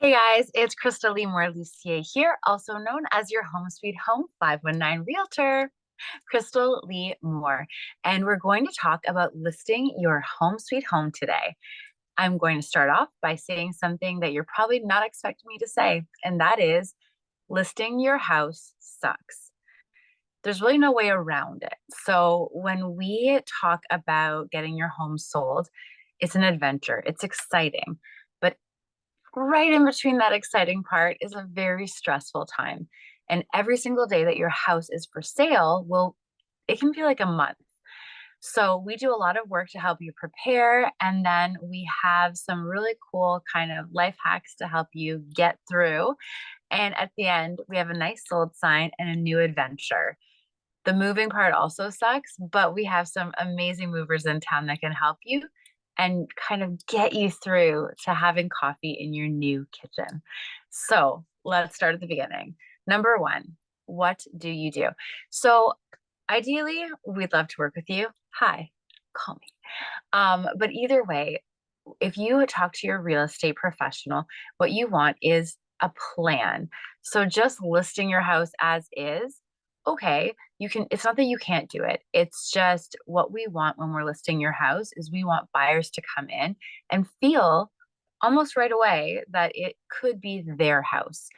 Hey guys, it's Krystal Lucier here, also known as your Home Sweet Home 519 Realtor, Krystal Lee Moore. And we're going to talk about listing your home sweet home today. I'm going to start off by saying something that you're probably not expecting me to say, and that is listing your house sucks. There's really no way around it. So when we talk about getting your home sold, it's an adventure, it's exciting. But right in between that exciting part is a very stressful time. And every single day that your house is for sale it can feel like a month. So we do a lot of work to help you prepare. And then we have some really cool kind of life hacks to help you get through. And at the end, we have a nice sold sign and a new adventure. The moving part also sucks, but we have some amazing movers in town that can help you and kind of get you through to having coffee in your new kitchen. So let's start at the beginning. Number one, what do you do? So ideally, we'd love to work with you. Hi, call me. But either way, if you talk to your real estate professional, what you want is a plan. So just listing your house as is, okay, it's not that you can't do it. It's just what we want when we're listing your house is we want buyers to come in and feel almost right away that it could be their house.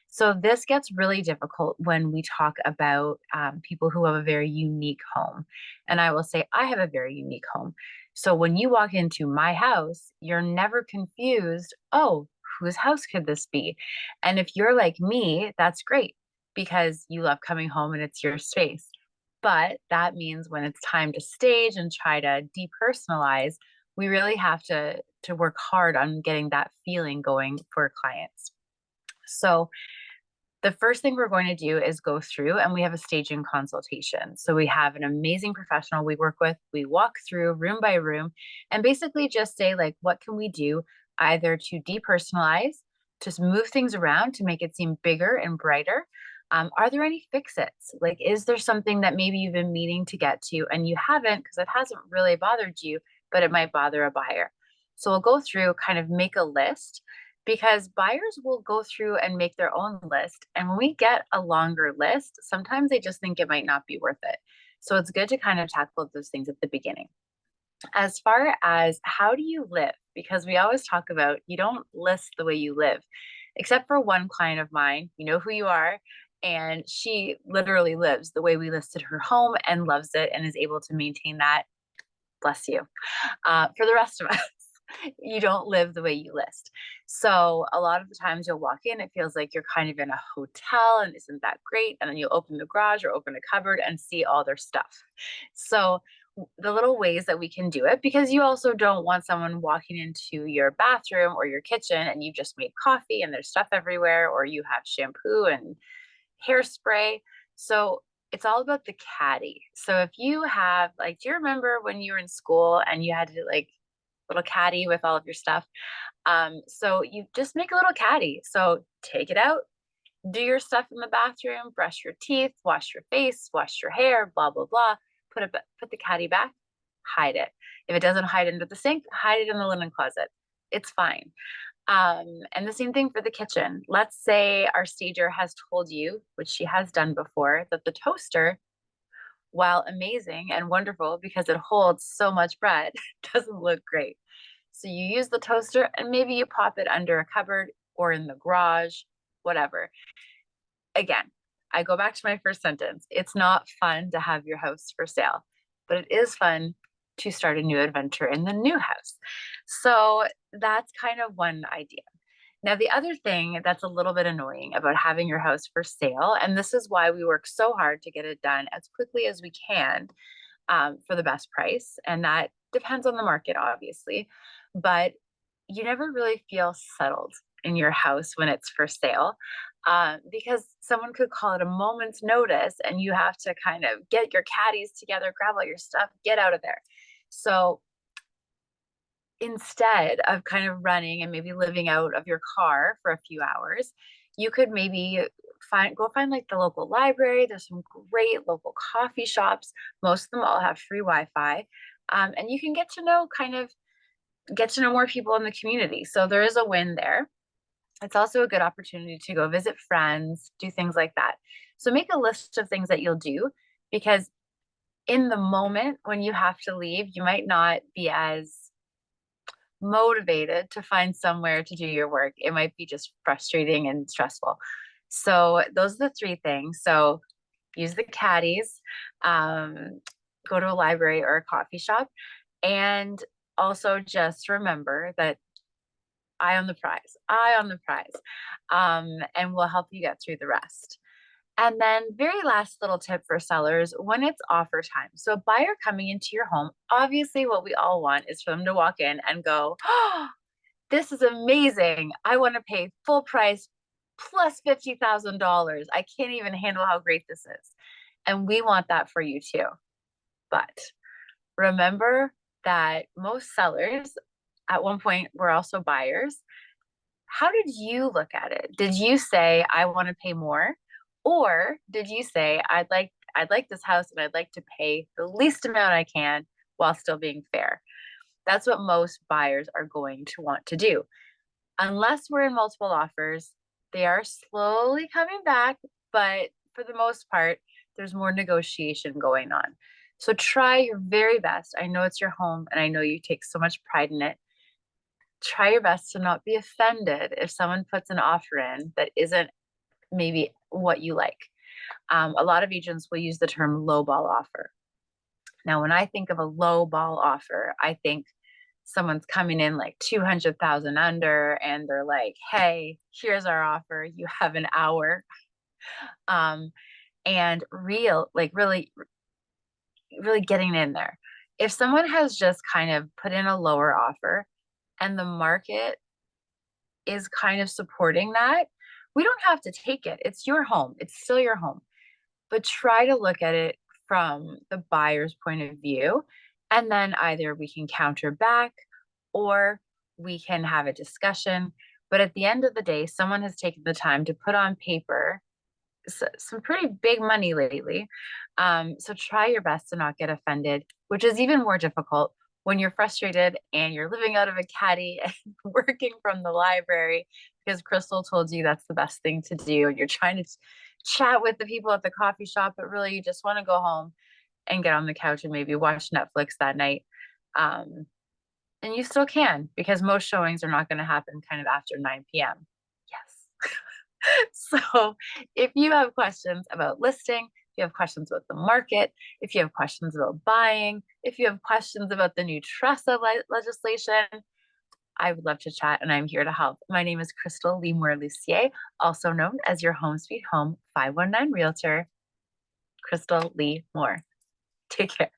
So this gets really difficult when we talk about people who have a very unique home. And I will say, I have a very unique home. So when you walk into my house, you're never confused. Oh, whose house could this be? And if you're like me, that's great because you love coming home and it's your space. But that means when it's time to stage and try to depersonalize, we really have to work hard on getting that feeling going for clients. So the first thing we're going to do is go through and we have a staging consultation. So we have an amazing professional we work with. We walk through room by room and basically just say, like, what can we do either to depersonalize, to move things around to make it seem bigger and brighter? Are there any fix-its? Like, is there something that maybe you've been meaning to get to and you haven't because it hasn't really bothered you, but it might bother a buyer? So we'll go through, kind of make a list because buyers will go through and make their own list. And when we get a longer list, sometimes they just think it might not be worth it. So it's good to kind of tackle those things at the beginning. As far as how do you live, because we always talk about you don't list the way you live, except for one client of mine, you know who you are. And she literally lives the way we listed her home and loves it and is able to maintain that. Bless you. For the rest of us, you don't live the way you list. So a lot of the times you'll walk in, it feels like you're kind of in a hotel and isn't that great? And then you'll open the garage or open a cupboard and see all their stuff. So the little ways that we can do it, because you also don't want someone walking into your bathroom or your kitchen and you just made coffee and there's stuff everywhere, or you have shampoo and hairspray. So it's all about the caddy. So if you have, like, do you remember when you were in school and you had to like little caddy with all of your stuff? So you just make a little caddy. So take it out, do your stuff in the bathroom, brush your teeth, wash your face, wash your hair, blah blah blah. Put the caddy back, hide it. If it doesn't hide under the sink, hide it in the linen closet. It's fine. And the same thing for the kitchen. Let's say our stager has told you, which she has done before, that the toaster, while amazing and wonderful because it holds so much bread, doesn't look great. So you use the toaster and maybe you pop it under a cupboard or in the garage, whatever. Again, I go back to my first sentence. It's not fun to have your house for sale, but it is fun to start a new adventure in the new house. So that's kind of one idea. Now, the other thing that's a little bit annoying about having your house for sale, and this is why we work so hard to get it done as quickly as we can for the best price, and that depends on the market, obviously, but you never really feel settled in your house when it's for sale because someone could call it a moment's notice and you have to kind of get your caddies together, grab all your stuff, get out of there. So instead of kind of running and maybe living out of your car for a few hours, you could maybe find like the local library. There's some great local coffee shops. Most of them all have free Wi-Fi. And you can get to know more people in the community. So there is a win there. It's also a good opportunity to go visit friends, do things like that. So make a list of things that you'll do because in the moment when you have to leave, you might not be as motivated to find somewhere to do your work. It might be just frustrating and stressful. So those are the three things. So use the caddies, um, go to a library or a coffee shop, and also just remember that eye on the prize, eye on the prize, and we'll help you get through the rest. And then, very last little tip for sellers when it's offer time. So, a buyer coming into your home, obviously, what we all want is for them to walk in and go, "Oh, this is amazing. I want to pay full price plus $50,000. I can't even handle how great this is." And we want that for you too. But remember that most sellers at one point were also buyers. How did you look at it? Did you say, I want to pay more? Or did you say, I'd like this house and I'd like to pay the least amount I can while still being fair? That's what most buyers are going to want to do. Unless we're in multiple offers, they are slowly coming back, but for the most part, there's more negotiation going on. So try your very best. I know it's your home and I know you take so much pride in it. Try your best to not be offended if someone puts an offer in that isn't maybe what you like. A lot of agents will use the term lowball offer. Now, when I think of a lowball offer, I think someone's coming in like 200,000 under and they're like, hey, here's our offer. You have an hour. Um, and like really, really getting in there. If someone has just kind of put in a lower offer and the market is kind of supporting that, we don't have to take it. It's your home. It's still your home. But try to look at it from the buyer's point of view. And then either we can counter back or we can have a discussion. But at the end of the day, someone has taken the time to put on paper some pretty big money lately. So try your best to not get offended, which is even more difficult when you're frustrated and you're living out of a caddy and working from the library because Krystal told you that's the best thing to do. And you're trying to chat with the people at the coffee shop, but really you just want to go home and get on the couch and maybe watch Netflix that night. Um, and you still can because most showings are not going to happen kind of after 9 p.m. Yes. So if you have questions about listing, if you have questions about the market, if you have questions about buying, if you have questions about the new TRESA legislation, I would love to chat and I'm here to help. My name is Krystal Lee-Moore Lucier, also known as your Home Sweet Home 519 Realtor, Krystal Lee-Moore. Take care.